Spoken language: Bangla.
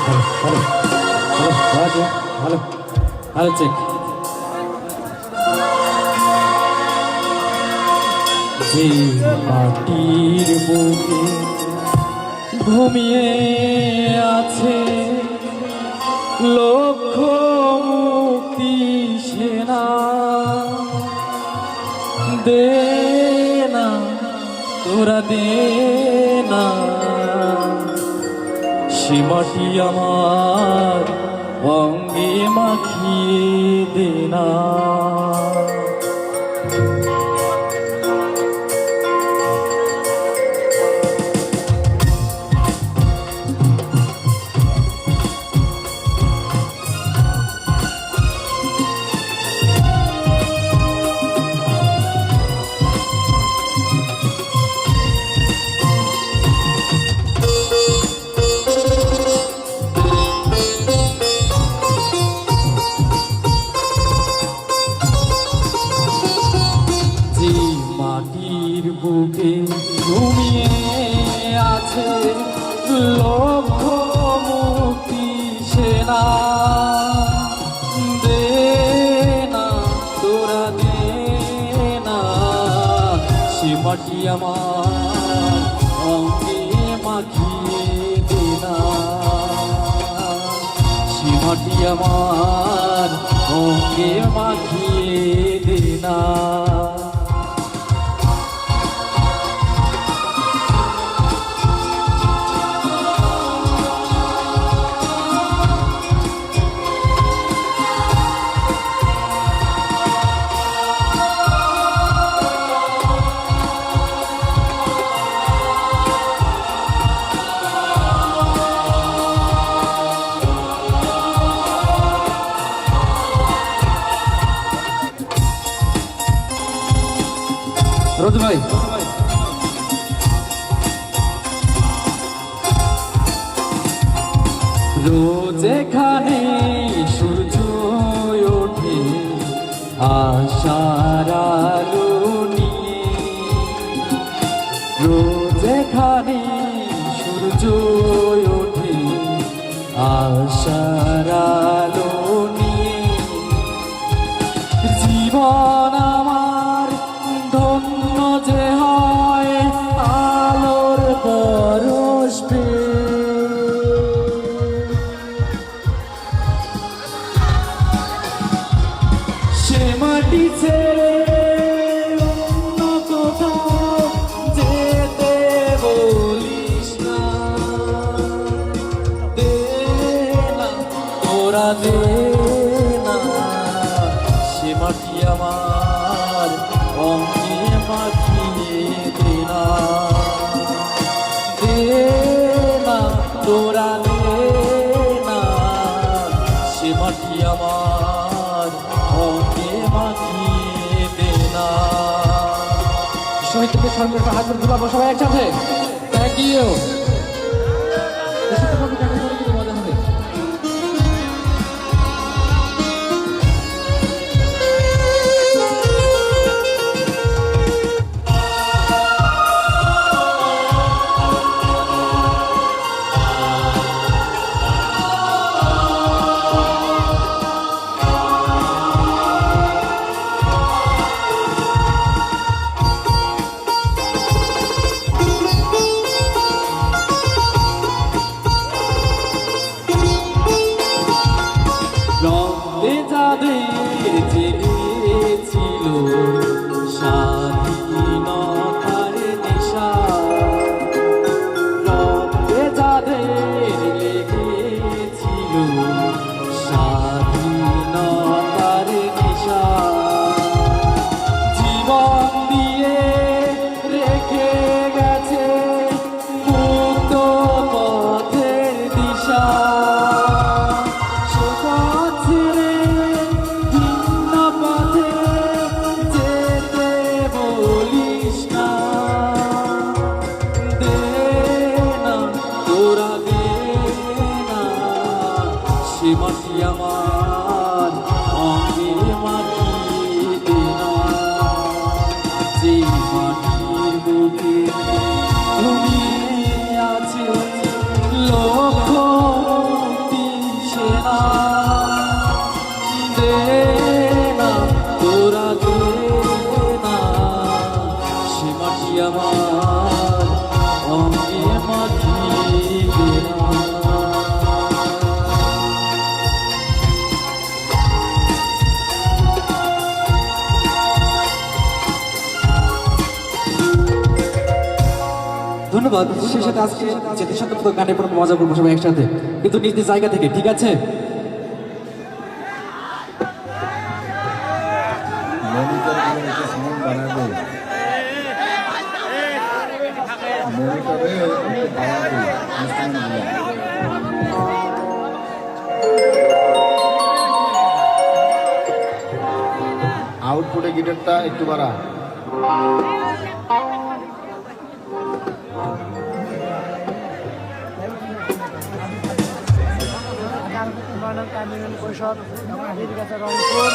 Hello hello hello hello check. যে মাটির বুকে ঘুমিয়ে আছে লক্ষ মুক্তি সেনা, দে না তোরা দে না সে মাটি আমার অঙ্গে মাখিয়ে দে না। মাটির বুকে ঘুমিয়ে আছে লক্ষ মুক্তি সেনা, দে না তোরা দে না সে মাটি আমার অঙ্গে মাখিয়ে দে না, সে মাটি আমার অঙ্গে মাখিয়ে দে না। রোজ ভাই রোজ এখানে সূর্য ওঠে আশার আলো নিয়ে, রোজ এখানে সূর্য ওঠে আশার আলো নিয়ে, জীবন আমার ধন্য যে হয় আলোর পরশ পেয়ে, সে মাটি ছেড়ে অন্য কোথাও যেতে বলিস না, দে না তোরা দে না সে মাটি আমার অঙ্গে মাখিয়ে দে না, দে না তোরা দে না সে মাটি আমার অঙ্গে মাখিয়ে দে না। শহীদ থেকে সঙ্গে হাত ধরে তুলাবো সবাই একসাথে। Thank you. ধন্যবাদ। সেই সাথে আজকে জাতিসংঘ গানের পর মজা করবো সবাই একসাথে, কিন্তু নিজ নিজ জায়গা থেকে, ঠিক আছে? আউটপুটে গিটারটা একটু বাড়া। পরিষদ রংপুর